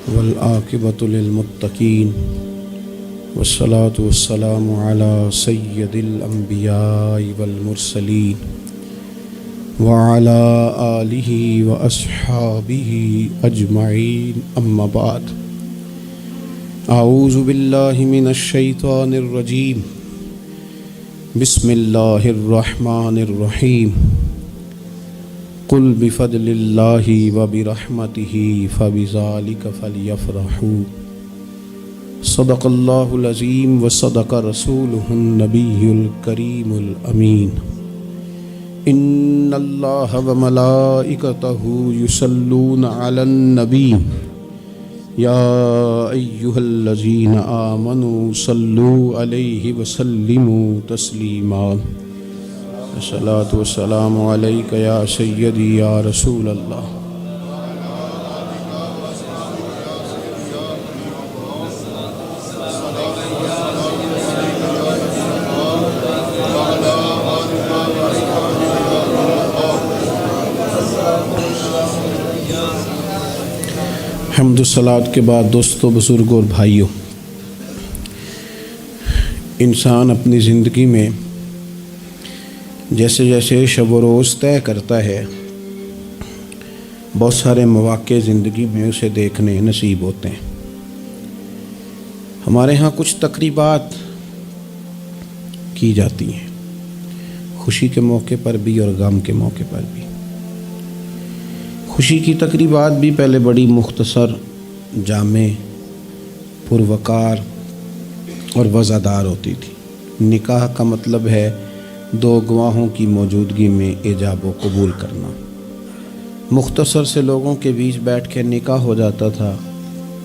والعاقبۃ للمتقین والصلاة والسلام علی سید الانبیاء والمرسلین وعلی آلہ واصحابہ اجمعین اما بعد اعوذ باللہ من الشیطان الرجیم بسم اللہ الرحمن الرحیم قل بفضل اللہ وبرحمتہ فبذلک فلیفرحوا صدق اللہ العظیم وصدق رسولہ النبی الکریم الامین ان اللہ وملائکتہ یصلون علی النبی یا ایہا الذین آمنوا صلوا علیہ وسلموا تسلیما الصلاۃ والسلام علیک یا سیدی یا رسول اللہ حمد و صلوات کے بعد دوستو، بزرگوں اور بھائیوں، انسان اپنی زندگی میں جیسے جیسے شب و روز طے کرتا ہے، بہت سارے مواقع زندگی میں اسے دیکھنے نصیب ہوتے ہیں۔ ہمارے ہاں کچھ تقریبات کی جاتی ہیں، خوشی کے موقع پر بھی اور غم کے موقع پر بھی۔ خوشی کی تقریبات بھی پہلے بڑی مختصر، جامع، پروقار اور وزادار ہوتی تھی۔ نکاح کا مطلب ہے دو گواہوں کی موجودگی میں ایجاب و قبول کرنا۔ مختصر سے لوگوں کے بیچ بیٹھ کے نکاح ہو جاتا تھا،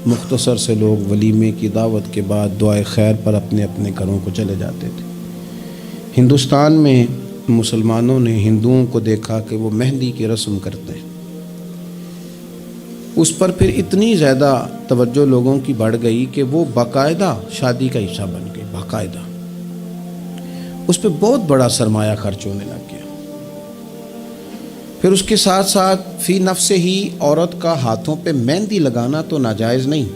مختصر سے لوگ ولیمے کی دعوت کے بعد دعائے خیر پر اپنے اپنے گھروں کو چلے جاتے تھے۔ ہندوستان میں مسلمانوں نے ہندوؤں کو دیکھا کہ وہ مہندی کی رسم کرتے ہیں، اس پر پھر اتنی زیادہ توجہ لوگوں کی بڑھ گئی کہ وہ باقاعدہ شادی کا حصہ بن گئی، باقاعدہ اس پہ بہت بڑا سرمایہ خرچ ہونے لگ گیا۔ پھر اس کے ساتھ ساتھ فی نفس ہی عورت کا ہاتھوں پہ مہندی لگانا تو ناجائز نہیں،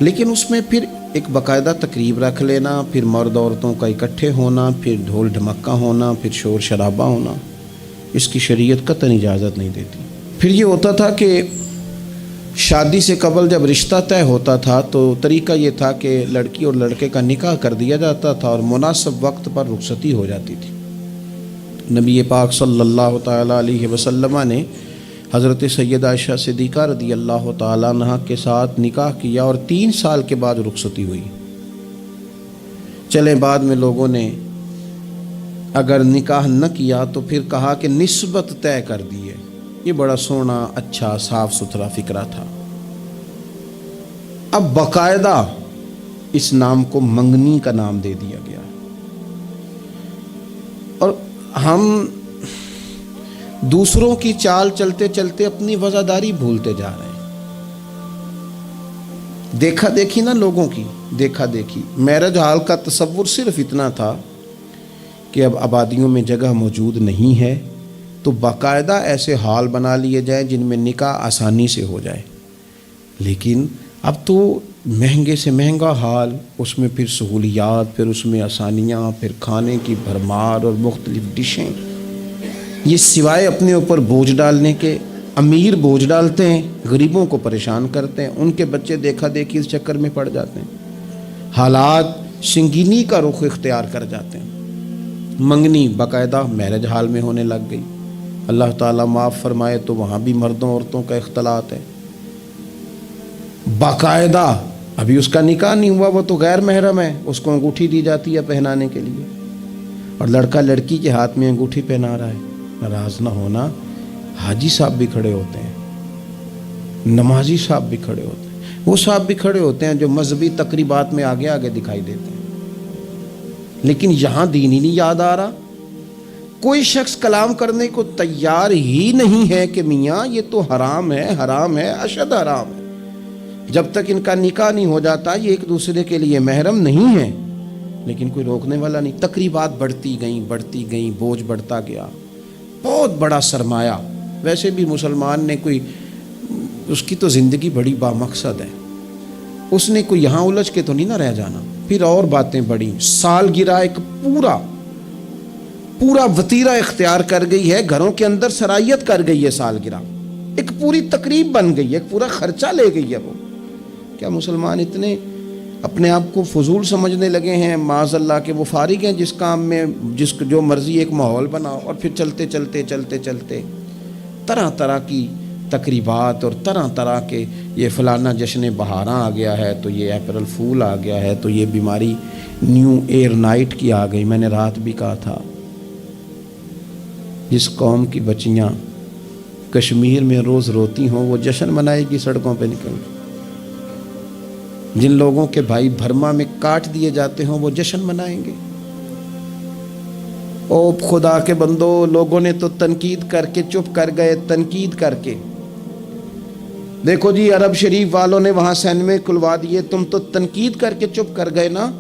لیکن اس میں پھر ایک باقاعدہ تقریب رکھ لینا، پھر مرد عورتوں کا اکٹھے ہونا، پھر ڈھول ڈھمکا ہونا، پھر شور شرابہ ہونا، اس کی شریعت قطعاً اجازت نہیں دیتی۔ پھر یہ ہوتا تھا کہ شادی سے قبل جب رشتہ طے ہوتا تھا تو طریقہ یہ تھا کہ لڑکی اور لڑکے کا نکاح کر دیا جاتا تھا اور مناسب وقت پر رخصتی ہو جاتی تھی۔ نبی پاک صلی اللہ تعالیٰ علیہ وسلم نے حضرت سیدہ عائشہ صدیقہ رضی اللہ تعالیٰ عنہا کے ساتھ نکاح کیا اور 3 سال کے بعد رخصتی ہوئی۔ چلے بعد میں لوگوں نے اگر نکاح نہ کیا تو پھر کہا کہ نسبت طے کر دی ہے۔ یہ بڑا سونا، اچھا، صاف ستھرا فکرہ تھا۔ اب باقاعدہ اس نام کو منگنی کا نام دے دیا گیا، اور ہم دوسروں کی چال چلتے چلتے اپنی وفاداری بھولتے جا رہے ہیں۔ دیکھا دیکھی نا لوگوں کی، دیکھا دیکھی۔ میرج ہال کا تصور صرف اتنا تھا کہ اب آبادیوں میں جگہ موجود نہیں ہے تو باقاعدہ ایسے ہال بنا لیے جائیں جن میں نکاح آسانی سے ہو جائے، لیکن اب تو مہنگے سے مہنگا ہال، اس میں پھر سہولیات، پھر اس میں آسانیاں، پھر کھانے کی بھرمار اور مختلف ڈشیں۔ یہ سوائے اپنے اوپر بوجھ ڈالنے کے، امیر بوجھ ڈالتے ہیں، غریبوں کو پریشان کرتے ہیں، ان کے بچے دیکھا دیکھی اس چکر میں پڑ جاتے ہیں، حالات سنگینی کا رخ اختیار کر جاتے ہیں۔ منگنی باقاعدہ میرج ہال میں ہونے لگ گئی۔ اللہ تعالیٰ معاف فرمائے تو وہاں بھی مردوں عورتوں کا اختلاط ہے۔ باقاعدہ ابھی اس کا نکاح نہیں ہوا، وہ تو غیر محرم ہے، اس کو انگوٹھی دی جاتی ہے پہنانے کے لیے، اور لڑکا لڑکی کے ہاتھ میں انگوٹھی پہنا رہا ہے۔ ناراض نہ ہونا، حاجی صاحب بھی کھڑے ہوتے ہیں، نمازی صاحب بھی کھڑے ہوتے ہیں، وہ صاحب بھی کھڑے ہوتے ہیں جو مذہبی تقریبات میں آگے آگے دکھائی دیتے ہیں، لیکن یہاں دین ہی نہیں یاد آ رہا۔ کوئی شخص کلام کرنے کو تیار ہی نہیں ہے کہ میاں یہ تو حرام ہے، حرام ہے، اشد حرام ہے۔ جب تک ان کا نکاح نہیں ہو جاتا یہ ایک دوسرے کے لیے محرم نہیں ہے، لیکن کوئی روکنے والا نہیں۔ تقریبات بڑھتی گئیں، بوجھ بڑھتا گیا، بہت بڑا سرمایہ۔ ویسے بھی مسلمان نے کوئی اس کی تو زندگی بڑی بامقصد ہے، اس نے کوئی یہاں الجھ کے تو نہیں نہ رہ جانا۔ پھر اور باتیں بڑی، سالگرہ ایک پورا وتیرہ اختیار کر گئی ہے، گھروں کے اندر سرائیت کر گئی ہے، سالگرہ ایک پوری تقریب بن گئی ہے، ایک پورا خرچہ لے گئی ہے وہ۔ کیا مسلمان اتنے اپنے آپ کو فضول سمجھنے لگے ہیں معاذ اللہ کہ وہ فارغ ہیں جس کام میں جو مرضی ایک ماحول بناؤ، اور پھر چلتے طرح طرح کی تقریبات اور طرح طرح کے، یہ فلانا جشن بہاراں آ گیا ہے، تو یہ اپریل فول آ گیا ہے، تو یہ بیماری نیو ایئر نائٹ کی آ گئی۔ میں نے رات بھی کہا تھا، جس قوم کی بچیاں کشمیر میں روز روتی ہوں وہ جشن منائے گی سڑکوں پہ نکل کے، جن لوگوں کے بھائی برما میں کاٹ دیے جاتے ہوں وہ جشن منائیں گے۔ او خدا کے بندو، لوگوں نے تو تنقید کر کے چپ کر گئے، تنقید کر کے۔ دیکھو جی، عرب شریف والوں نے وہاں سینمے کھلوا دیے، تم تو تنقید کر کے چپ کر گئے نا۔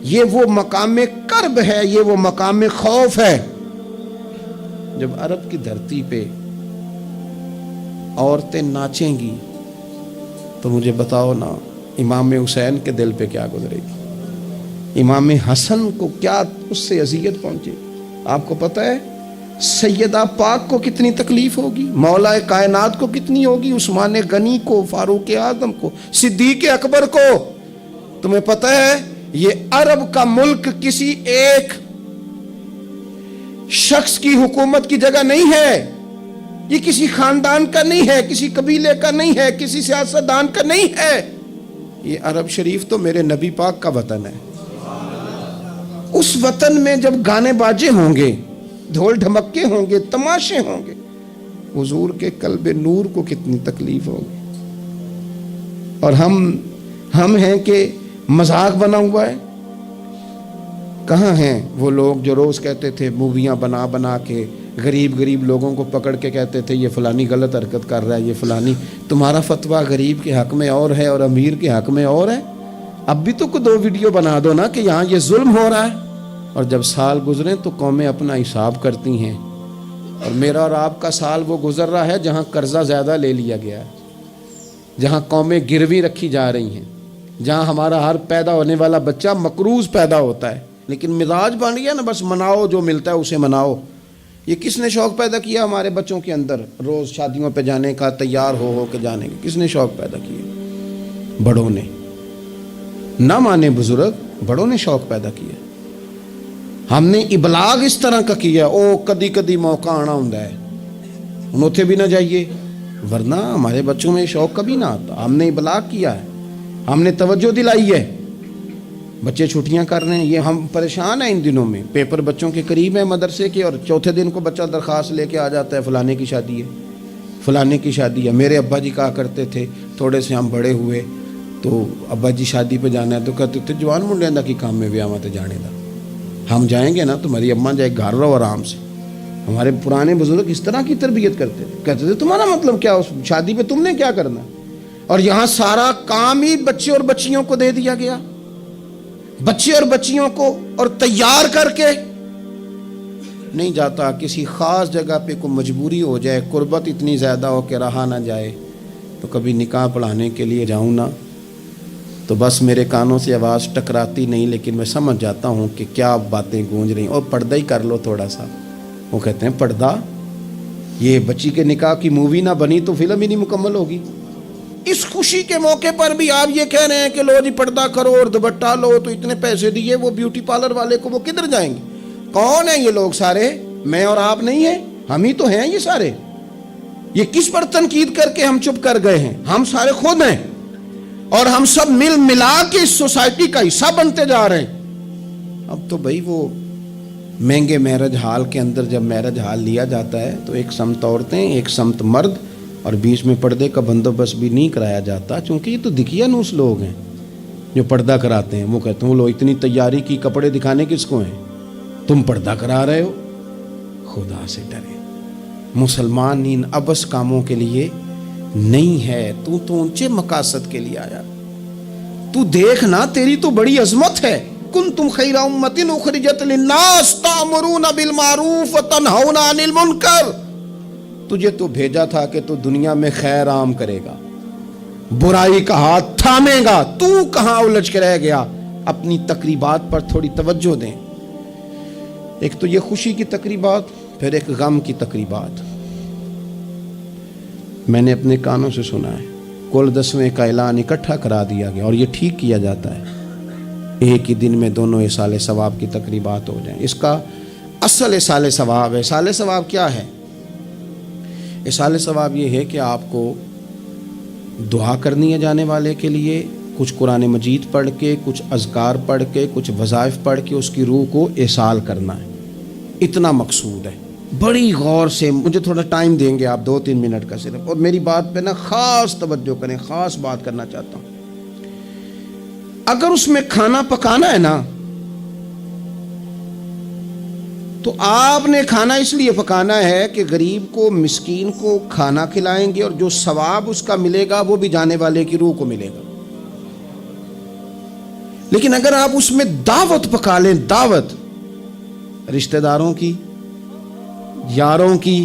یہ وہ مقام کرب ہے، یہ وہ مقام خوف ہے۔ جب عرب کی دھرتی پہ عورتیں ناچیں گی تو مجھے بتاؤ نا، امام حسین کے دل پہ کیا گزرے گی؟ امام حسن کو کیا اس سے اذیت پہنچے؟ آپ کو پتہ ہے سیدہ پاک کو کتنی تکلیف ہوگی، مولا کائنات کو کتنی ہوگی، عثمان غنی کو، فاروق اعظم کو، صدیق اکبر کو۔ تمہیں پتہ ہے یہ عرب کا ملک کسی ایک شخص کی حکومت کی جگہ نہیں ہے، یہ کسی خاندان کا نہیں ہے، کسی قبیلے کا نہیں ہے، کسی سیاستدان کا نہیں ہے۔ یہ عرب شریف تو میرے نبی پاک کا وطن ہے۔ اس وطن میں جب گانے باجے ہوں گے، ڈھول ڈھمکے ہوں گے، تماشے ہوں گے، حضور کے قلب نور کو کتنی تکلیف ہوگی۔ اور ہم ہیں کہ مذاق بنا ہوا ہے۔ کہاں ہیں وہ لوگ جو روز کہتے تھے موویاں بنا کے غریب لوگوں کو پکڑ کے کہتے تھے یہ فلانی غلط حرکت کر رہا ہے، یہ فلانی۔ تمہارا فتویٰ غریب کے حق میں اور ہے اور امیر کے حق میں اور ہے۔ اب بھی تو کوئی 2 ویڈیو بنا دو نا کہ یہاں یہ ظلم ہو رہا ہے۔ اور جب سال گزریں تو قومیں اپنا حساب کرتی ہیں، اور میرا اور آپ کا سال وہ گزر رہا ہے جہاں قرضہ زیادہ لے لیا گیا ہے، جہاں قومیں گروی رکھی جا رہی ہیں، جہاں ہمارا ہر پیدا ہونے والا بچہ مقروض پیدا ہوتا ہے، لیکن مزاج بن گیا نا بس مناؤ، جو ملتا ہے اسے مناؤ۔ یہ کس نے شوق پیدا کیا ہمارے بچوں کے اندر روز شادیوں پہ جانے کا، تیار ہو کے جانے کا؟ کس نے شوق پیدا کیا؟ بڑوں نے۔ نہ مانے بزرگ، بڑوں نے شوق پیدا کیا۔ ہم نے ابلاغ اس طرح کا کیا، او کدی موقع آنا ہوں ہے ہن اوتھے بھی نہ جائیے، ورنہ ہمارے بچوں میں شوق کبھی نہ آتا۔ ہم نے ابلاغ کیا ہے، ہم نے توجہ دلائی ہے۔ بچے چھٹیاں کر رہے ہیں، یہ ہم پریشان ہیں ان دنوں میں، پیپر بچوں کے قریب ہیں مدرسے کے، اور چوتھے دن کو بچہ درخواست لے کے آ جاتا ہے فلانے کی شادی ہے، فلانے کی شادی ہے۔ میرے ابا جی کہا کرتے تھے، تھوڑے سے ہم بڑے ہوئے تو ابا جی شادی پہ جانا ہے تو کہتے تھے جوان منڈیاں دا کی کام میں ویاواں تے جانے دا، ہم جائیں گے نا تمہاری اماں جائے گھر رہو آرام سے۔ ہمارے پرانے بزرگ اس طرح کی تربیت کرتے تھے، کہتے تھے تمہارا مطلب کیا، اس شادی پہ تم نے کیا کرنا؟ اور یہاں سارا کام ہی بچے اور بچیوں کو دے دیا گیا، بچے اور بچیوں کو، اور تیار کر کے نہیں جاتا۔ کسی خاص جگہ پہ کوئی مجبوری ہو جائے، قربت اتنی زیادہ ہو کہ رہا نہ جائے، تو کبھی نکاح پڑھانے کے لیے جاؤں نا تو بس میرے کانوں سے آواز ٹکراتی نہیں، لیکن میں سمجھ جاتا ہوں کہ کیا باتیں گونج رہی ہیں۔ اور پردہ ہی کر لو تھوڑا سا، وہ کہتے ہیں پردہ، یہ بچی کے نکاح کی مووی نہ بنی تو فلم ہی نہیں مکمل ہوگی۔ اس خوشی کے موقع پر بھی آپ یہ کہہ رہے ہیں کہ لو جی پردہ کرو اور دوپٹہ لو، تو اتنے پیسے دیے وہ بیوٹی پارلر والے کو، وہ کدھر جائیں گے؟ کون ہیں یہ لوگ سارے؟ میں اور آپ نہیں ہیں، ہم ہی تو ہیں یہ سارے۔ یہ کس پر تنقید کر کے ہم چپ کر گئے ہیں؟ ہم سارے خود ہیں، اور ہم سب مل ملا کے اس سوسائٹی کا حصہ بنتے جا رہے ہیں۔ اب تو بھائی وہ مہنگے میرج ہال کے اندر جب میرج ہال لیا جاتا ہے تو ایک سمت عورتیں، ایک سمت مرد، اور بیچ میں پردے کا بندوبست بھی نہیں کرایا جاتا، چونکہ یہ تو دکھیا نوس لوگ ہیں جو پردہ کراتے ہیں۔ وہ کہتے ہیں وہ لو اتنی تیاری کی، کپڑے دکھانے کس کو ہیں؟ تم پردہ کرا رہے ہو۔ خدا سے ڈرے، مسلمان ان ابس کاموں کے لیے نہیں ہے، تو اونچے مقاصد کے لیے آیا۔ تو دیکھنا تیری تو بڑی عظمت ہے، کنتم خیر امۃ اخرجت للناس تأمرون بالمعروف وتنہون عن المنکر۔ تجھے تو بھیجا تھا کہ تو دنیا میں خیر عام کرے گا، برائی کا ہاتھ تھامے گا، تو کہاں الجھ کے رہ گیا؟ اپنی تقریبات پر تھوڑی توجہ دیں۔ ایک تو یہ خوشی کی تقریبات، پھر ایک غم کی تقریبات۔ میں نے اپنے کانوں سے سنا ہے، کل 10ویں کا اعلان اکٹھا کرا دیا گیا، اور یہ ٹھیک کیا جاتا ہے، ایک ہی دن میں دونوں اصال ثواب کی تقریبات ہو جائیں۔ اس کا اصل اصال ثواب ہے۔ اصال ثواب کیا ہے؟ اصال ثواب یہ ہے کہ آپ کو دعا کرنی ہے جانے والے کے لیے، کچھ قرآن مجید پڑھ کے، کچھ اذکار پڑھ کے، کچھ وظائف پڑھ کے اس کی روح کو ایصال کرنا ہے، اتنا مقصود ہے۔ بڑی غور سے، مجھے تھوڑا ٹائم دیں گے آپ 2-3 منٹ کا صرف، اور میری بات پہ نا خاص توجہ کریں، خاص بات کرنا چاہتا ہوں۔ اگر اس میں کھانا پکانا ہے نا، تو آپ نے کھانا اس لیے پکانا ہے کہ غریب کو، مسکین کو کھانا کھلائیں گے، اور جو ثواب اس کا ملے گا وہ بھی جانے والے کی روح کو ملے گا۔ لیکن اگر آپ اس میں دعوت پکا لیں، دعوت رشتہ داروں کی، یاروں کی،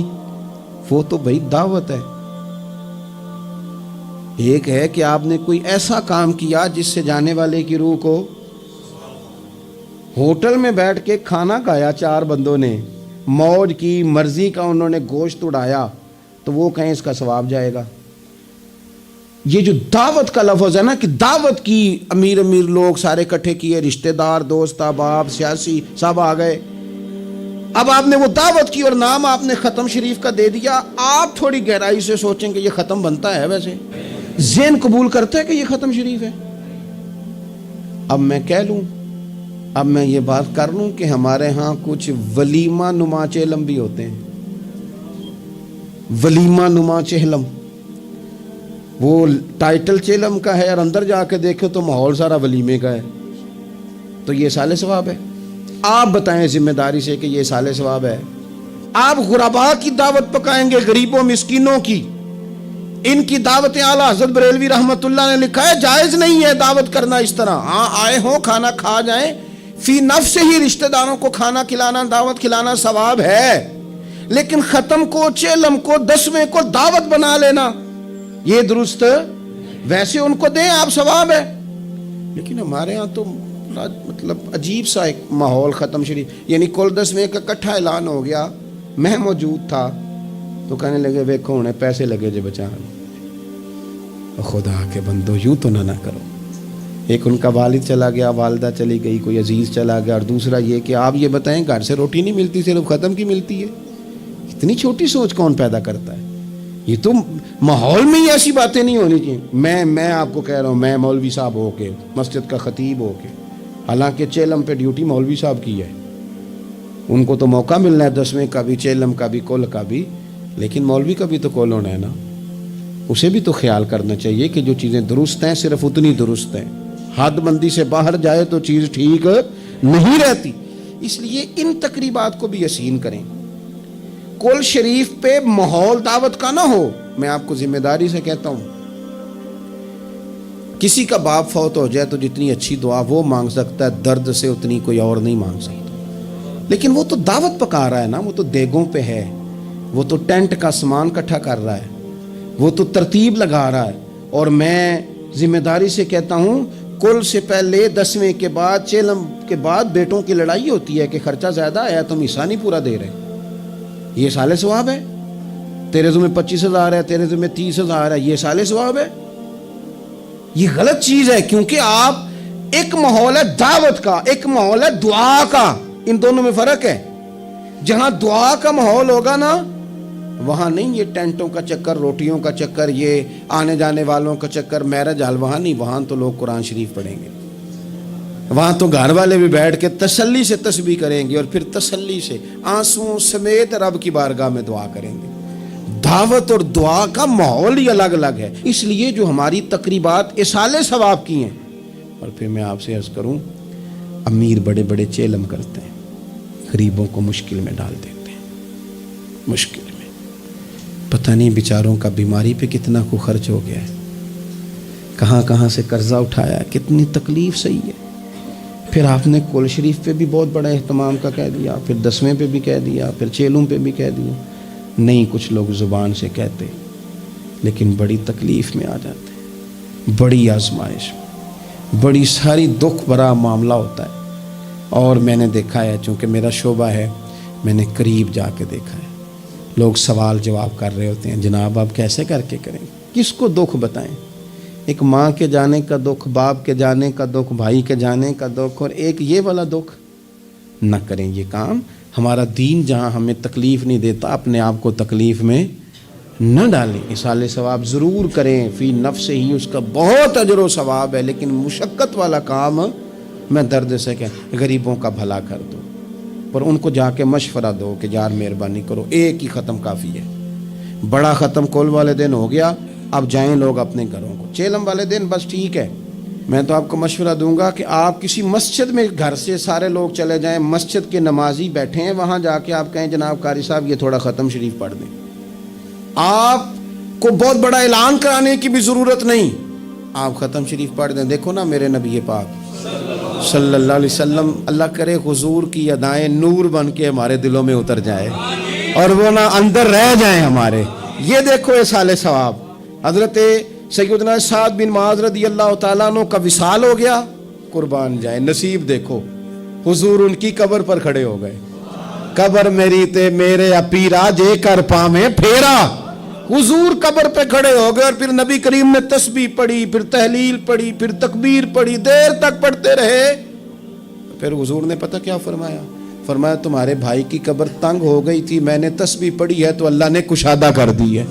وہ تو بھائی دعوت ہے۔ ایک ہے کہ آپ نے کوئی ایسا کام کیا جس سے جانے والے کی روح کو، ہوٹل میں بیٹھ کے کھانا کھایا 4 بندوں نے، موج کی، مرضی کا انہوں نے گوشت اڑایا، تو وہ کہیں اس کا ثواب جائے گا؟ یہ جو دعوت کا لفظ ہے نا، کہ دعوت کی، امیر لوگ سارے اکٹھے کیے، رشتہ دار، دوست احباب، سیاسی سب آ گئے، اب آپ نے وہ دعوت کی اور نام آپ نے ختم شریف کا دے دیا۔ آپ تھوڑی گہرائی سے سوچیں کہ یہ ختم بنتا ہے؟ ویسے ذہن قبول کرتا ہے کہ یہ ختم شریف ہے؟ اب میں کہہ لوں، اب میں یہ بات کر لوں کہ ہمارے ہاں کچھ ولیمہ نما چہلم بھی ہوتے ہیں، ولیمہ نما چہلم، وہ ٹائٹل چہلم کا ہے اور اندر جا کے دیکھو تو ماحول سارا ولیمے کا ہے، تو یہ اصال ثواب ہے؟ آپ بتائیں ذمہ داری سے کہ یہ اصال ثواب ہے؟ آپ غرباء کی دعوت پکائیں گے، غریبوں مسکینوں کی، ان کی دعوتیں اعلیٰ حضرت بریلوی رحمت اللہ نے لکھا ہے جائز نہیں ہے دعوت کرنا اس طرح۔ ہاں آئے ہوں کھانا کھا جائیں، فی نفس سے ہی رشتہ داروں کو کھانا کھلانا، دعوت کھلانا ثواب ہے، لیکن ختم کو، چہلم کو، 10ویں کو دعوت بنا لینا یہ درست؟ ویسے ان کو دیں آپ، ثواب ہے، لیکن ہمارے ہاں تو مطلب عجیب سا ایک ماحول ختم شریف، یعنی کل 10ویں کا اکٹھا اعلان ہو گیا، میں موجود تھا، تو کہنے لگے ویکھو انہیں پیسے لگے جے بچانے، خدا کے بندو یوں تو نہ کرو۔ ایک ان کا والد چلا گیا، والدہ چلی گئی، کوئی عزیز چلا گیا، اور دوسرا یہ کہ آپ یہ بتائیں گھر سے روٹی نہیں ملتی، صرف ختم کی ملتی ہے۔ اتنی چھوٹی سوچ کون پیدا کرتا ہے؟ یہ تو ماحول میں ہی ایسی باتیں نہیں ہونی چاہیے۔ میں آپ کو کہہ رہا ہوں، میں مولوی صاحب ہو کے، مسجد کا خطیب ہو کے، حالانکہ چہلم پہ ڈیوٹی مولوی صاحب کی ہے، ان کو تو موقع ملنا ہے 10ویں کا بھی، چہلم کا بھی، کل کا بھی، لیکن مولوی کا بھی تو کول ہونا ہے نا، اسے بھی تو خیال کرنا چاہیے کہ جو چیزیں درست ہیں صرف اتنی درست ہیں، حد بندی سے باہر جائے تو چیز ٹھیک نہیں رہتی۔ اس لیے ان تقریبات کو بھی یقین کریں۔ کل شریف پہ ماحول دعوت کا نہ ہو، میں آپ کو ذمہ داری سے کہتا ہوں، کسی کا باپ فوت ہو جائے تو جتنی اچھی دعا وہ مانگ سکتا ہے، درد سے اتنی کوئی اور نہیں مانگ سکتا، لیکن وہ تو دعوت پکا رہا ہے نا، وہ تو دیگوں پہ ہے، وہ تو ٹینٹ کا سامان اکٹھا کر رہا ہے، وہ تو ترتیب لگا رہا ہے۔ اور میں ذمہ داری سے کہتا ہوں، کل سے پہلے 10ویں کے بعد، چہلم کے بعد بیٹوں کی لڑائی ہوتی ہے کہ خرچہ زیادہ آیا، تم حصہ نہیں پورا دے رہے، یہ اصال ثواب ہے؟ تیرے ذمہ 25,000 ہے، تیرے ذمہ 30,000 ہے، یہ اصال ثواب ہے؟ یہ غلط چیز ہے، کیونکہ آپ، ایک ماحول ہے دعوت کا، ایک ماحول ہے دعا کا، ان دونوں میں فرق ہے۔ جہاں دعا کا ماحول ہوگا نا، وہاں نہیں یہ ٹینٹوں کا چکر، روٹیوں کا چکر، یہ آنے جانے والوں کا چکر، میرج حال، وہاں نہیں، وہاں تو لوگ قرآن شریف پڑھیں گے، وہاں تو گھر والے بھی بیٹھ کے تسلی سے تسبیح کریں گے، اور پھر تسلی سے آنسوؤں سمیت رب کی بارگاہ میں دعا کریں گے۔ دعوت اور دعا کا ماحول ہی الگ الگ ہے۔ اس لیے جو ہماری تقریبات اصال ثواب کی ہیں، اور پھر میں آپ سے عرض کروں، امیر بڑے بڑے چہلم کرتے ہیں، غریبوں کو مشکل میں ڈال دیتے ہیں، مشکل میں، پتہ نہیں بیچاروں کا بیماری پہ کتنا کو خرچ ہو گیا ہے، کہاں کہاں سے قرضہ اٹھایا ہے، کتنی تکلیف صحیح ہے۔ پھر آپ نے کل شریف پہ بھی بہت بڑا اہتمام کا کہہ دیا، پھر 10ویں پہ بھی کہہ دیا، پھر چہلم پہ بھی کہہ دیا۔ نہیں کچھ لوگ زبان سے کہتے لیکن بڑی تکلیف میں آ جاتے ہیں، بڑی آزمائش، بڑی ساری دکھ بھرا معاملہ ہوتا ہے۔ اور میں نے دیکھا ہے، چونکہ میرا شعبہ ہے، میں نے قریب جا کے دیکھا ہے، لوگ سوال جواب کر رہے ہوتے ہیں، جناب آپ کیسے کر کے کریں، کس کو دکھ بتائیں؟ ایک ماں کے جانے کا دکھ، باپ کے جانے کا دکھ، بھائی کے جانے کا دکھ، اور ایک یہ والا دکھ۔ نہ کریں یہ کام۔ ہمارا دین جہاں ہمیں تکلیف نہیں دیتا، اپنے آپ کو تکلیف میں نہ ڈالیں۔ اصالِ ثواب ضرور کریں، فی نفس ہی اس کا بہت اجر و ثواب ہے، لیکن مشقت والا کام میں درد سے کہ غریبوں کا بھلا کر دو، پر ان کو جا کے مشورہ دو کہ یار مہربانی کرو، ایک ہی ختم کافی ہے، بڑا ختم کل والے دن ہو گیا، اب جائیں لوگ اپنے گھروں کو، چیلم والے دن بس ٹھیک ہے۔ میں تو آپ کو مشورہ دوں گا کہ آپ کسی مسجد میں گھر سے سارے لوگ چلے جائیں، مسجد کے نمازی بیٹھے ہیں وہاں جا کے آپ کہیں جناب قاری صاحب یہ تھوڑا ختم شریف پڑھ دیں۔ آپ کو بہت بڑا اعلان کرانے کی بھی ضرورت نہیں، آپ ختم شریف پڑھ دیں۔ دیکھو نا میرے نبی پاک صلی اللہ علیہ وسلم، اللہ کرے حضور کی ادائیں نور بن کے ہمارے دلوں میں اتر جائے اور وہ نہ اندر رہ جائیں ہمارے۔ یہ دیکھو اصالِ ثواب، حضرت سیدنا سعد بن معاذ رضی اللہ تعالیٰ عنہ کا وصال ہو گیا، قربان جائے، نصیب دیکھو، حضور ان کی قبر پر کھڑے ہو گئے، قبر میری تے میرے اپیرا جے کر پامیں پھیرا، حضور قبر پہ کھڑے ہو گئے، اور پھر نبی کریم نے تسبیح پڑھی، پھر تحلیل پڑھی، پھر تکبیر پڑھی، دیر تک پڑھتے رہے۔ پھر حضور نے پتہ کیا فرمایا؟ فرمایا تمہارے بھائی کی قبر تنگ ہو گئی تھی، میں نے تسبیح پڑھی ہے تو اللہ نے کشادہ کر دی ہے،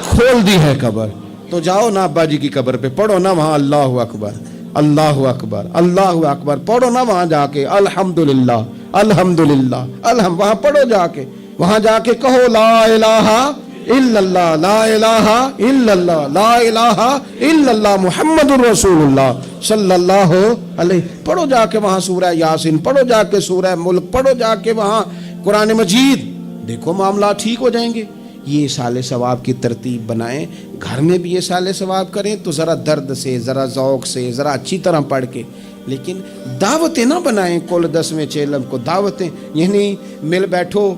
کھول دی ہے قبر، تو جاؤ نا ابا جی کی قبر پہ پڑھو نا وہاں اللہ اکبر اللہ اکبر اللہ اکبر، پڑھو نا وہاں جا کے الحمدللہ الحمدللہ وہاں پڑھو جا کے، وہاں جا کے کہو لا الہ الا اللہ لا الہ الا اللہ لا الہ الا اللہ محمد الرسول اللہ صلی اللہ علیہ، پڑھو جا کے وہاں سورہ یاسین، پڑھو جا کے سورہ ملک، پڑھو جا کے وہاں قرآن مجید، دیکھو معاملات ٹھیک ہو جائیں گے۔ یہ اصالِ ثواب کی ترتیب بنائیں، گھر میں بھی اصالِ ثواب کریں تو ذرا درد سے، ذرا ذوق سے، ذرا اچھی طرح پڑھ کے، لیکن دعوتیں نہ بنائیں کل 10ویں چیلم کو، دعوتیں یعنی مل بیٹھو،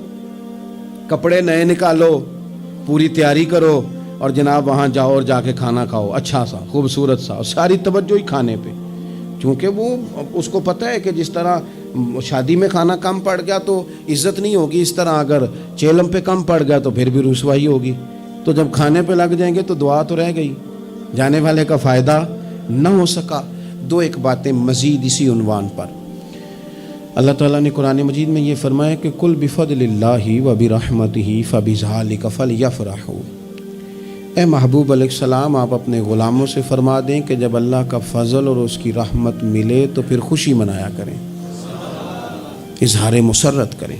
کپڑے نئے نکالو، پوری تیاری کرو، اور جناب وہاں جاؤ اور جا کے کھانا کھاؤ اچھا سا خوبصورت سا، اور ساری توجہ ہی کھانے پہ، چونکہ وہ اس کو پتہ ہے کہ جس طرح شادی میں کھانا کم پڑ گیا تو عزت نہیں ہوگی، اس طرح اگر چیلم پہ کم پڑ گیا تو پھر بھی رسوائی ہوگی، تو جب کھانے پہ لگ جائیں گے تو دعا تو رہ گئی، جانے والے کا فائدہ نہ ہو سکا۔ دو ایک باتیں مزید اسی عنوان پر، اللہ تعالیٰ نے قرآن مجید میں یہ فرمایا کہ قل بفضل اللہ وبرحمتہ فبذلک فلیفرحوا، اے محبوب علیہ السلام آپ اپنے غلاموں سے فرما دیں کہ جب اللہ کا فضل اور اس کی رحمت ملے تو پھر خوشی منایا کریں، اظہار مسرت کریں۔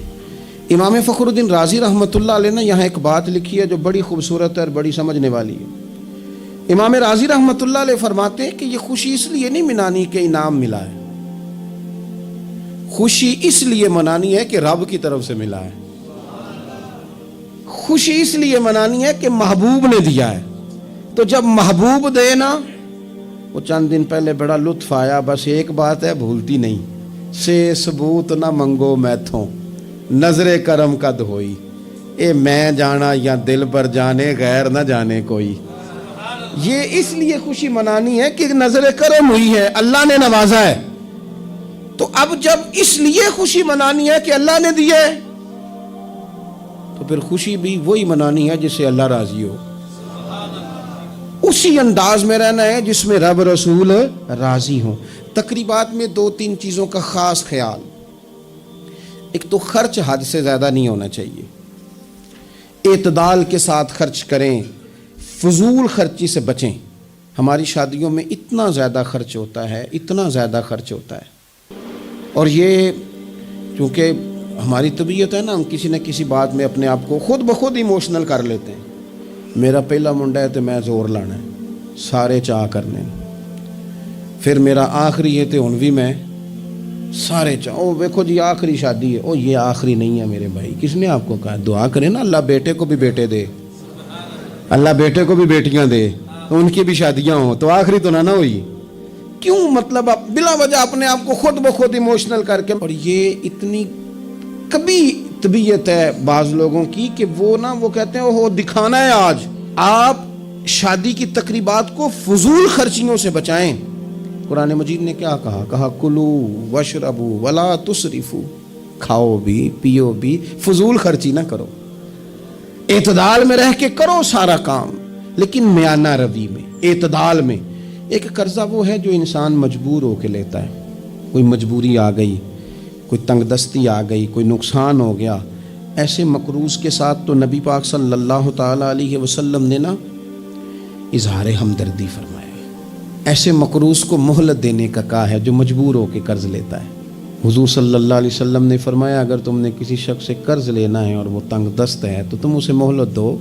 امام فخر الدین رازی رحمۃ اللہ علیہ نے یہاں ایک بات لکھی ہے جو بڑی خوبصورت ہے اور بڑی سمجھنے والی ہے۔ امام رازی رحمۃ اللہ علیہ فرماتے ہیں کہ یہ خوشی اس لیے نہیں منانی کہ انعام ملا ہے، خوشی اس لیے منانی ہے کہ رب کی طرف سے ملا ہے، خوشی اس لیے منانی ہے کہ محبوب نے دیا ہے، تو جب محبوب دے نا، وہ چند دن پہلے بڑا لطف آیا، بس ایک بات ہے بھولتی نہیں، سے ثبوت نہ منگو میتھوں نظر کرم قد ہوئی، اے میں جانا یا دل پر جانے غیر نہ جانے کوئی، یہ اس لیے خوشی منانی ہے کہ نظر کرم ہوئی ہے، اللہ نے نوازا ہے، تو اب جب اس لیے خوشی منانی ہے کہ اللہ نے دی ہے تو پھر خوشی بھی وہی منانی ہے جس سے اللہ راضی ہو، اسی انداز میں رہنا ہے جس میں رب رسول راضی ہوں۔ تقریبات میں دو تین چیزوں کا خاص خیال، ایک تو خرچ حد سے زیادہ نہیں ہونا چاہیے، اعتدال کے ساتھ خرچ کریں، فضول خرچی سے بچیں۔ ہماری شادیوں میں اتنا زیادہ خرچ ہوتا ہے، اتنا زیادہ خرچ ہوتا ہے، اور یہ چونکہ ہماری طبیعت ہے نا، ہم کسی نہ کسی بات میں اپنے آپ کو خود بخود ایموشنل کر لیتے ہیں۔ میرا پہلا منڈا ہے تو میں زور لانا ہے، سارے چاہ کرنے، پھر میرا آخری ہے تو ہن بھی میں سارے چاہ، او دیکھو جی آخری شادی ہے، او یہ آخری نہیں ہے میرے بھائی، کس نے آپ کو کہا؟ دعا کریں نا اللہ بیٹے کو بھی بیٹے دے، اللہ بیٹے کو بھی بیٹیاں دے، ان کی بھی شادیاں ہوں، تو آخری تو نہ ہوئی، کیوں مطلب آپ بلا وجہ اپنے آپ کو خود بخود ایموشنل کر کے، اور یہ اتنی کبھی طبیعت ہے بعض لوگوں کی کہ وہ کہتے ہیں وہ دکھانا ہے آج. آپ شادی کی تقریبات کو فضول خرچیوں سے بچائیں. قرآن مجید نے کیا کہا کلو وشربو ولا تسرفو، کھاؤ بھی پیو بھی، فضول خرچی نہ کرو، اعتدال میں رہ کے کرو سارا کام، لیکن میانہ روی میں، اعتدال میں. ایک قرضہ وہ ہے جو انسان مجبور ہو کے لیتا ہے، کوئی مجبوری آ گئی، کوئی تنگ دستی آ گئی، کوئی نقصان ہو گیا. ایسے مقروض کے ساتھ تو نبی پاک صلی اللہ تعالیٰ علیہ وسلم نے اظہار ہمدردی فرمایا. ایسے مقروض کو مہلت دینے کا کہا ہے جو مجبور ہو کے قرض لیتا ہے. حضور صلی اللہ علیہ وسلم نے فرمایا اگر تم نے کسی شخص سے قرض لینا ہے اور وہ تنگ دست ہے تو تم اسے مہلت دو.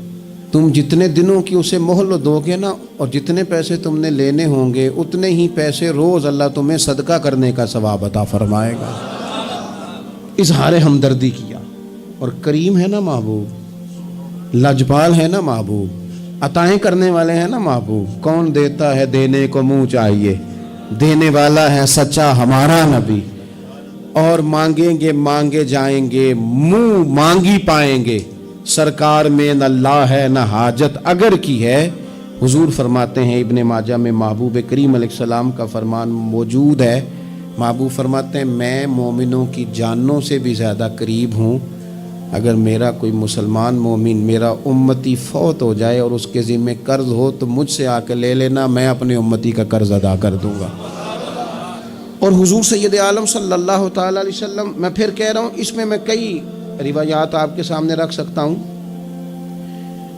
تم جتنے دنوں کی اسے مہلت دو گے اور جتنے پیسے تم نے لینے ہوں گے اتنے ہی پیسے روز اللہ تمہیں صدقہ کرنے کا ثواب عطا فرمائے گا. اظہار ہمدردی کیا. اور کریم ہے محبوب، لاجپال ہے محبوب، عطائیں کرنے والے ہیں محبوب. کون دیتا ہے دینے کو منہ چاہیے، دینے والا ہے سچا ہمارا نبی. اور مانگیں گے مانگے جائیں گے، منہ مانگی پائیں گے. سرکار میں نہ اللہ ہے نہ حاجت اگر کی ہے. حضور فرماتے ہیں ابن ماجہ میں محبوب کریم علیہ السلام کا فرمان موجود ہے. محبوب فرماتے ہیں میں مومنوں کی جانوں سے بھی زیادہ قریب ہوں. اگر میرا کوئی مسلمان مومن میرا امتی فوت ہو جائے اور اس کے ذمہ قرض ہو تو مجھ سے آ کے لے لینا، میں اپنے امتی کا قرض ادا کر دوں گا. اور حضور سید عالم صلی اللہ تعالیٰ علیہ وسلم، میں پھر کہہ رہا ہوں اس میں کئی روایات آپ کے سامنے رکھ سکتا ہوں.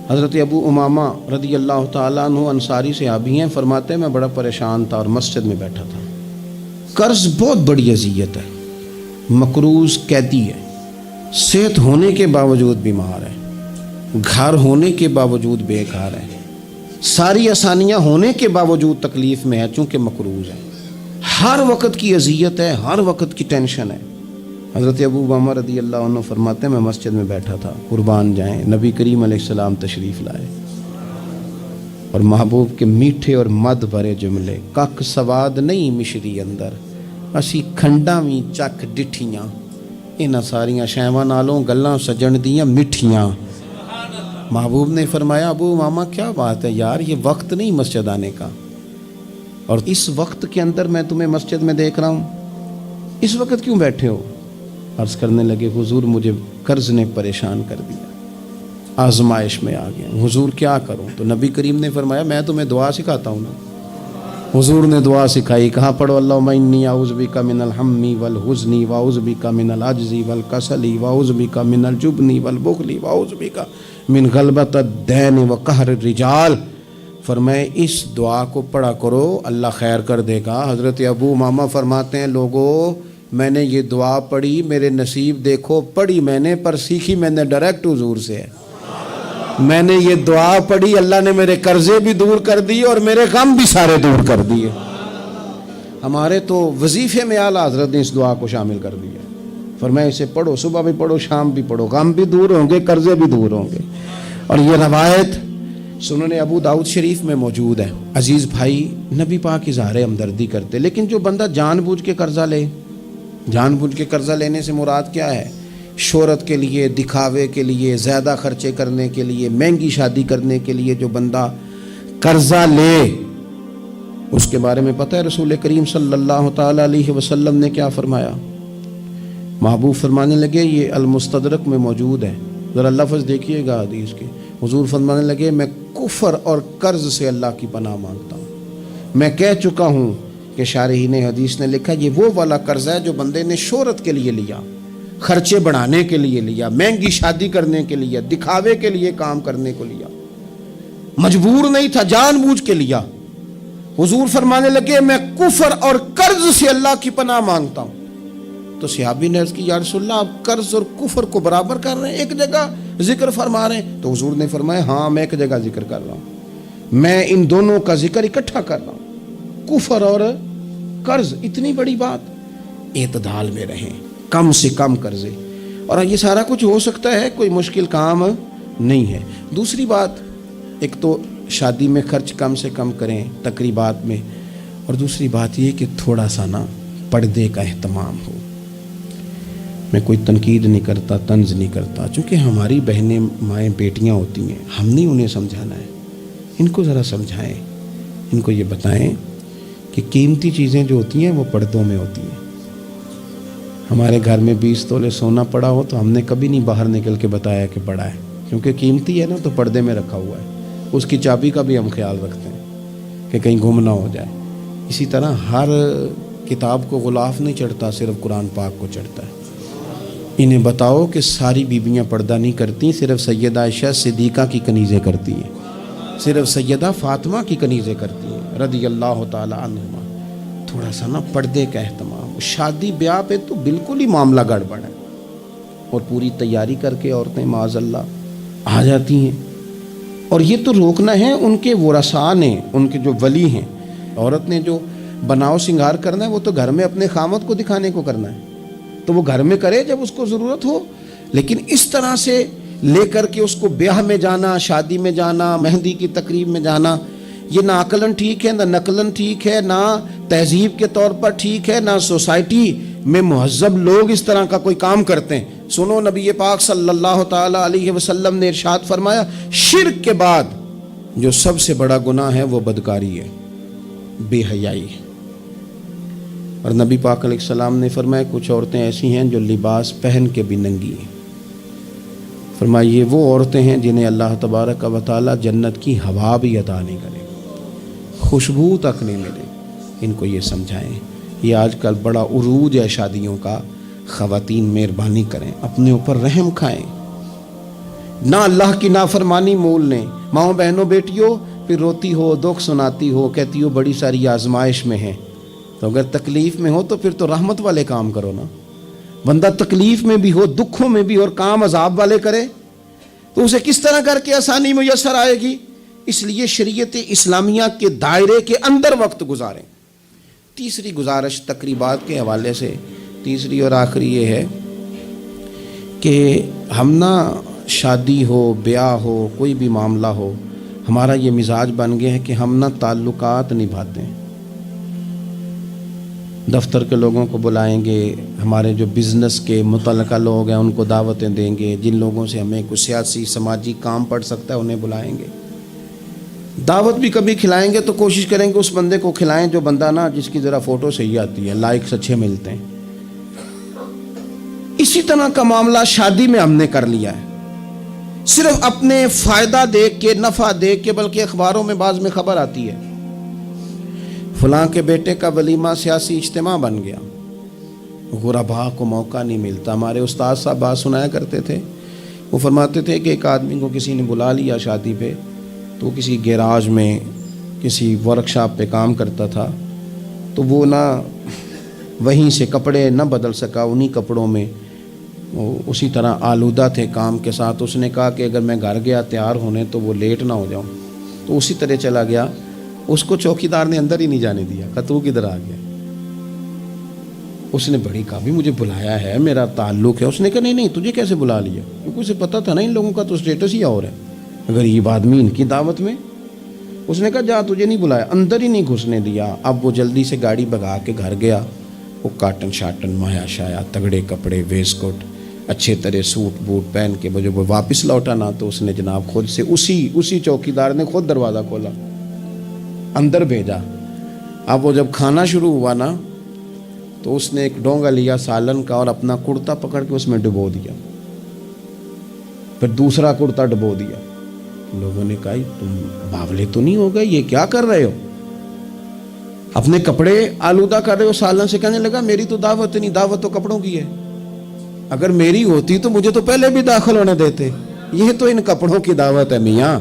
حضرت ابو امامہ رضی اللہ تعالیٰ عنہ انصاری صحابی ہیں، فرماتے ہیں میں بڑا پریشان تھا اور مسجد میں بیٹھا تھا. قرض بہت بڑی اذیت ہے. مقروض قیدی ہے، صحت ہونے کے باوجود بیمار ہے، گھر ہونے کے باوجود بے گھر ہے، ساری آسانیاں ہونے کے باوجود تکلیف میں ہے چونکہ مقروض ہے. ہر وقت کی اذیت ہے، ہر وقت کی ٹینشن ہے. حضرت ابو امامہ رضی اللہ عنہ فرماتے ہیں میں مسجد میں بیٹھا تھا، قربان جائیں نبی کریم علیہ السلام تشریف لائے اور محبوب کے میٹھے اور مد بھرے جملے، کک سواد نہیں مشری اندر اسی کھنڈا بھی چک ڈٹھیاں، انہاں ساریاں شیواں نالوں گلاں سجن دیاں مٹھیاں. محبوب نے فرمایا ابو امامہ کیا بات ہے یار، یہ وقت نہیں مسجد آنے کا، اور اس وقت کے اندر میں تمہیں مسجد میں دیکھ رہا ہوں، اس وقت کیوں بیٹھے ہو؟ عرض کرنے لگے حضور مجھے قرض نے پریشان کر دیا، آزمائش میں آ گیا. حضور کیا کروں؟ تو نبی کریم نے فرمایا میں تمہیں دعا سکھاتا ہوں نا. حضور نے دعا سکھائی، کہاں پڑھو اللہم انی اعوذ بک من الہم والحزن واعوذ بک من العجز والکسل واعوذ بک من الجبن والبخل واعوذ بک من غلبۃ الدین وقہر الرجال. فرمائے اس دعا کو پڑھا کرو اللہ خیر کر دے گا. حضرت ابو امامہ فرماتے ہیں لوگوں میں نے یہ دعا پڑھی، میرے نصیب دیکھو پڑھی میں نے پر سیکھی میں نے ڈائریکٹ حضور سے ہے. میں نے یہ دعا پڑھی، اللہ نے میرے قرضے بھی دور کر دیے اور میرے غم بھی سارے دور کر دیے. ہمارے تو وظیفے میں اعلیٰ حضرت نے اس دعا کو شامل کر دیا. فرمایا اسے پڑھو، صبح بھی پڑھو شام بھی پڑھو، غم بھی دور ہوں گے قرضے بھی دور ہوں گے. اور یہ روایت سنن ابو داؤد شریف میں موجود ہے. عزیز بھائی نبی پاک اظہار ہمدردی کرتے، لیکن جو بندہ جان بوجھ کے قرضہ لے، جان بوجھ کے قرضہ لینے سے مراد کیا ہے؟ شہرت کے لیے، دکھاوے کے لیے، زیادہ خرچے کرنے کے لیے، مہنگی شادی کرنے کے لیے جو بندہ قرضہ لے اس کے بارے میں پتہ ہے رسول کریم صلی اللہ تعالیٰ علیہ وسلم نے کیا فرمایا؟ محبوب فرمانے لگے یہ المستدرک میں موجود ہے، ذرا لفظ دیکھیے گا حدیث کے. حضور فرمانے لگے میں کفر اور قرض سے اللہ کی پناہ مانگتا ہوں. میں کہہ چکا ہوں کہ شارحین حدیث نے لکھا یہ وہ والا قرض ہے جو بندے نے شہرت کے لیے لیا، خرچے بڑھانے کے لیے لیا، مہنگی شادی کرنے کے لیے، دکھاوے کے لیے کام کرنے کو لیا، مجبور نہیں تھا جان بوجھ کے لیا. حضور فرمانے لگے میں کفر اور قرض سے اللہ کی پناہ مانگتا ہوں. تو صحابی نے عرض کی یا رسول اللہ آپ قرض اور کفر کو برابر کر رہے ہیں، ایک جگہ ذکر فرما رہے ہیں؟ تو حضور نے فرمایا ہاں میں ایک جگہ ذکر کر رہا ہوں، میں ان دونوں کا ذکر اکٹھا کر رہا ہوں، کفر اور قرض. اتنی بڑی بات، اعتدال میں رہیں، کم سے کم قرضے. اور یہ سارا کچھ ہو سکتا ہے، کوئی مشکل کام نہیں ہے. دوسری بات، ایک تو شادی میں خرچ کم سے کم کریں تقریبات میں، اور دوسری بات یہ کہ تھوڑا سا نا پردے کا اہتمام ہو. میں کوئی تنقید نہیں کرتا، طنز نہیں کرتا، چونکہ ہماری بہنیں مائیں بیٹیاں ہوتی ہیں، ہم نہیں انہیں سمجھانا ہے، ان کو ذرا سمجھائیں، ان کو یہ بتائیں کہ قیمتی چیزیں جو ہوتی ہیں وہ پردوں میں ہوتی ہیں۔ ہمارے گھر میں 20 تولے سونا پڑا ہو تو ہم نے کبھی نہیں باہر نکل کے بتایا کہ پڑا ہے، کیونکہ قیمتی ہے نا، تو پردے میں رکھا ہوا ہے، اس کی چابی کا بھی ہم خیال رکھتے ہیں کہ کہیں گم نہ ہو جائے۔ اسی طرح ہر کتاب کو غلاف نہیں چڑھتا، صرف قرآن پاک کو چڑھتا ہے۔ انہیں بتاؤ کہ ساری بیویاں پردہ نہیں کرتی، صرف سیدہ عائشہ صدیقہ کی کنیزیں کرتی ہیں، صرف سیدہ فاطمہ کی کنیزیں کرتی ہیں رضی اللہ تعالی عنہما۔ تھوڑا سا نا پردے کا اہتمام۔ شادی بیاہ پہ تو بالکل ہی معاملہ گڑبڑ ہے، اور پوری تیاری کر کے عورتیں معاذ اللہ آ جاتی ہیں، اور یہ تو روکنا ہے ان کے ورثاء نے، ان کے جو ولی ہیں۔ عورت نے جو بناؤ سنگار کرنا ہے وہ تو گھر میں اپنے خامد کو دکھانے کو کرنا ہے، تو وہ گھر میں کرے جب اس کو ضرورت ہو، لیکن اس طرح سے لے کر کے اس کو بیاہ میں جانا، شادی میں جانا، مہندی کی تقریب میں جانا، یہ نہ عقلاً ٹھیک ہے، نہ نقلاً ٹھیک ہے، نہ تہذیب کے طور پر ٹھیک ہے، نہ سوسائٹی میں مہذب لوگ اس طرح کا کوئی کام کرتے ہیں۔ سنو، نبی پاک صلی اللہ تعالی علیہ وسلم نے ارشاد فرمایا، شرک کے بعد جو سب سے بڑا گناہ ہے وہ بدکاری ہے، بے حیائی ہے۔ اور نبی پاک علیہ السلام نے فرمایا کچھ عورتیں ایسی ہیں جو لباس پہن کے بھی ننگی ہیں۔ فرمایا یہ وہ عورتیں ہیں جنہیں اللہ تبارک و تعالی جنت کی ہوا بھی عطا نہیں کرے، خوشبو تک نہیں ملے۔ ان کو یہ سمجھائیں۔ یہ آج کل بڑا عروج ہے شادیوں کا، خواتین مہربانی کریں، اپنے اوپر رحم کھائیں، نہ اللہ کی نافرمانی مول لیں۔ ماؤں بہنوں بیٹیوں، پھر روتی ہو، دکھ سناتی ہو، کہتی ہو بڑی ساری آزمائش میں ہیں، تو اگر تکلیف میں ہو تو پھر تو رحمت والے کام کرو نا۔ بندہ تکلیف میں بھی ہو، دکھوں میں بھی، اور کام عذاب والے کرے تو اسے کس طرح کر کے آسانی میسر آئے گی؟ اس لیے شریعت اسلامیہ کے دائرے کے اندر وقت گزاریں۔ تیسری گزارش تقریبات کے حوالے سے، تیسری اور آخری یہ ہے کہ ہم نہ شادی ہو، بیاہ ہو، کوئی بھی معاملہ ہو، ہمارا یہ مزاج بن گیا ہے کہ ہم نہ تعلقات نبھاتے ہیں۔ دفتر کے لوگوں کو بلائیں گے، ہمارے جو بزنس کے متعلقہ لوگ ہیں ان کو دعوتیں دیں گے، جن لوگوں سے ہمیں کوئی سیاسی سماجی کام پڑ سکتا ہے انہیں بلائیں گے۔ دعوت بھی کبھی کھلائیں گے تو کوشش کریں گے اس بندے کو کھلائیں جو بندہ نا جس کی ذرا فوٹو صحیح آتی ہے، لائکس اچھے ملتے ہیں۔ اسی طرح کا معاملہ شادی میں ہم نے کر لیا ہے، صرف اپنے فائدہ دیکھ کے، نفع دیکھ کے، بلکہ اخباروں میں بعض میں خبر آتی ہے فلاں کے بیٹے کا ولیمہ سیاسی اجتماع بن گیا، غرباء کو موقع نہیں ملتا۔ ہمارے استاد صاحب بات سنایا کرتے تھے، وہ فرماتے تھے کہ ایک آدمی کو کسی نے بلا لیا شادی پہ، تو کسی گیراج میں کسی ورکشاپ پہ کام کرتا تھا، تو وہ نہ وہیں سے کپڑے نہ بدل سکا، انہی کپڑوں میں وہ اسی طرح آلودہ تھے کام کے ساتھ۔ اس نے کہا کہ اگر میں گھر گیا تیار ہونے تو وہ لیٹ نہ ہو جاؤں، تو اسی طرح چلا گیا۔ اس کو چوکیدار نے اندر ہی نہیں جانے دیا، کہا تو کدھر آ گیا؟ اس نے بڑی کہا بھی مجھے بلایا ہے، میرا تعلق ہے۔ اس نے کہا نہیں نہیں، تجھے کیسے بلا لیا؟ کیونکہ اسے پتہ تھا نا ان لوگوں کا تو اسٹیٹس ہی اور ہے، غریب آدمی ان کی دعوت میں۔ اس نے کہا جا، تجھے نہیں بلایا، اندر ہی نہیں گھسنے دیا۔ اب وہ جلدی سے گاڑی بھگا کے گھر گیا، وہ کاٹن شاٹن مایا شایا تگڑے کپڑے، ویسٹ کوٹ، اچھے طرح سوٹ بوٹ پہن کے جب وہ واپس لوٹا نا تو اس نے جناب خود سے اسی چوکیدار نے خود دروازہ کھولا، اندر بھیجا۔ اب وہ جب کھانا شروع ہوا نا تو اس نے ایک ڈونگا لیا سالن کا اور اپنا کرتا پکڑ کے اس میں ڈبو دیا، پھر دوسرا کرتا ڈبو دیا۔ لوگوں نے کہا تم باولے تو نہیں ہو گئے، یہ کیا کر رہے ہو؟ اپنے کپڑے آلودہ کر رہے ہو سالن سے۔ کہنے لگا میری تو دعوت نہیں، دعوت تو کپڑوں کی ہے، اگر میری ہوتی تو مجھے تو پہلے بھی داخل ہونے دیتے، یہ تو ان کپڑوں کی دعوت ہے میاں،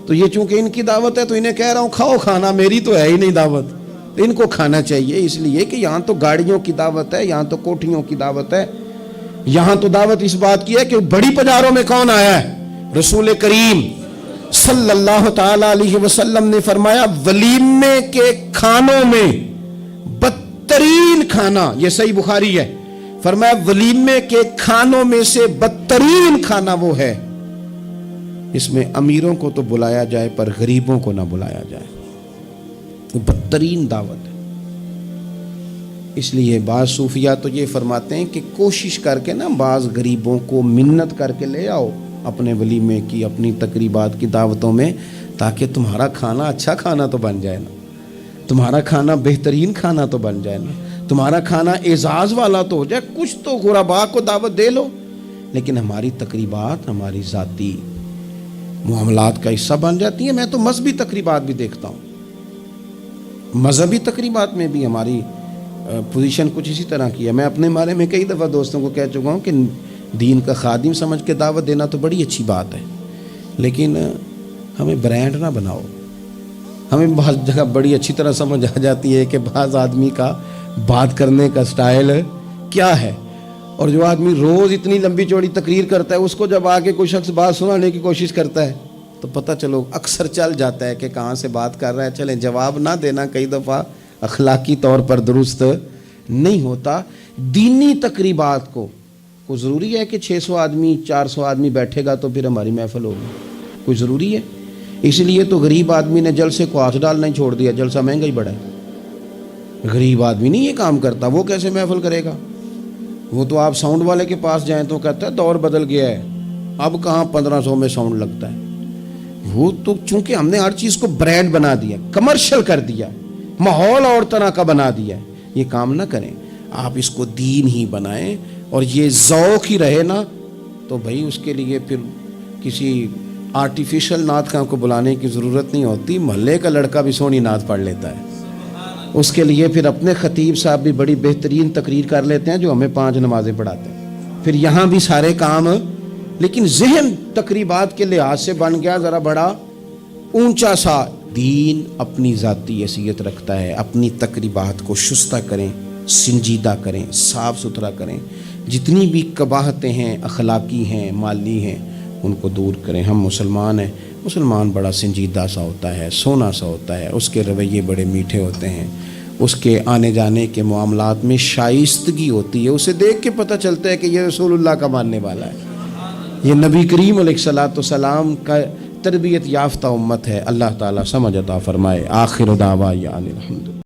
تو یہ چونکہ ان کی دعوت ہے تو انہیں کہہ رہا ہوں کھاؤ کھانا، میری تو ہے ہی نہیں دعوت، ان کو کھانا چاہیے۔ اس لیے کہ یہاں تو گاڑیوں کی دعوت ہے، یہاں تو کوٹھیوں کی دعوت ہے، یہاں تو دعوت اس بات کی ہے کہ بڑی پجاروں میں کون آیا ہے؟ رسول کریم صلی اللہ تعالی علیہ وسلم نے فرمایا ولیمے کے کھانوں میں بدترین کھانا، یہ صحیح بخاری ہے، فرمایا ولیمے کے کھانوں میں سے بدترین کھانا وہ ہے اس میں امیروں کو تو بلایا جائے پر غریبوں کو نہ بلایا جائے، وہ بدترین دعوت ہے۔ اس لیے بعض صوفیہ تو یہ فرماتے ہیں کہ کوشش کر کے نا بعض غریبوں کو منت کر کے لے آؤ اپنے ولیمے کی، اپنی تقریبات کی دعوتوں میں، تاکہ تمہارا کھانا اچھا کھانا تو بن جائے نا، تمہارا کھانا بہترین کھانا تو بن جائے نا، تمہارا کھانا اعزاز والا تو ہو جائے، کچھ تو غربا کو دعوت دے لو۔ لیکن ہماری تقریبات ہماری ذاتی معاملات کا حصہ بن جاتی ہیں۔ میں تو مذہبی تقریبات بھی دیکھتا ہوں، مذہبی تقریبات میں بھی ہماری پوزیشن کچھ اسی طرح کی ہے۔ میں اپنے بارے میں کئی دفعہ دوستوں کو کہہ چکا ہوں کہ دین کا خادم سمجھ کے دعوت دینا تو بڑی اچھی بات ہے، لیکن ہمیں برانڈ نہ بناؤ۔ ہمیں بعض جگہ بڑی اچھی طرح سمجھ آ جاتی ہے کہ بعض آدمی کا بات کرنے کا سٹائل کیا ہے، اور جو آدمی روز اتنی لمبی چوڑی تقریر کرتا ہے، اس کو جب آگے کوئی شخص بات سنانے کی کوشش کرتا ہے تو پتہ چلو اکثر چل جاتا ہے کہ کہاں سے بات کر رہا ہے۔ چلیں، جواب نہ دینا کئی دفعہ اخلاقی طور پر درست نہیں ہوتا۔ دینی تقریبات کو ضروری ہے کہ 600 آدمی 400 آدمی بیٹھے گا تو پھر ہماری محفل ہوگی؟ کوئی ضروری ہے؟ اس لیے تو غریب آدمی نے جلسے کو ہاتھ ڈالنا ہی چھوڑ دیا، جلسہ مہنگا ہی بڑھا ہے۔ غریب آدمی نہیں یہ کام کرتا، وہ کیسے محفل کرے گا؟ وہ تو آپ ساؤنڈ والے کے پاس جائیں تو کہتا ہے دور بدل گیا ہے، اب کہاں 1500 میں ساؤنڈ لگتا ہے۔ وہ تو چونکہ ہم نے ہر چیز کو برانڈ بنا دیا، کمرشل کر دیا، ماحول اور طرح کا بنا دیا ہے۔ یہ کام نہ کریں، آپ اس کو دین ہی بنائیں، اور یہ ذوق ہی رہے نا تو بھائی اس کے لیے پھر کسی آرٹیفیشل نعت خواں کو بلانے کی ضرورت نہیں ہوتی۔ محلے کا لڑکا بھی سونی نعت پڑھ لیتا ہے، اس کے لیے پھر اپنے خطیب صاحب بھی بڑی بہترین تقریر کر لیتے ہیں جو ہمیں 5 نمازیں پڑھاتے ہیں، پھر یہاں بھی سارے کام۔ لیکن ذہن تقریبات کے لحاظ سے بن گیا ذرا بڑا اونچا سا۔ دین اپنی ذاتی حیثیت رکھتا ہے، اپنی تقریبات کو شستہ کریں، سنجیدہ کریں، صاف ستھرا کریں، جتنی بھی قباحتیں ہیں، اخلاقی ہیں، مالی ہیں، ان کو دور کریں۔ ہم مسلمان ہیں، مسلمان بڑا سنجیدہ سا ہوتا ہے، سونا سا ہوتا ہے، اس کے رویے بڑے میٹھے ہوتے ہیں، اس کے آنے جانے کے معاملات میں شائستگی ہوتی ہے، اسے دیکھ کے پتہ چلتا ہے کہ یہ رسول اللہ کا ماننے والا ہے، یہ نبی کریم علیہ الصلوۃ والسلام کا تربیت یافتہ امت ہے۔ اللہ تعالیٰ سمجھ عطا فرمائے۔ آخر دعوانا الحمد للہ۔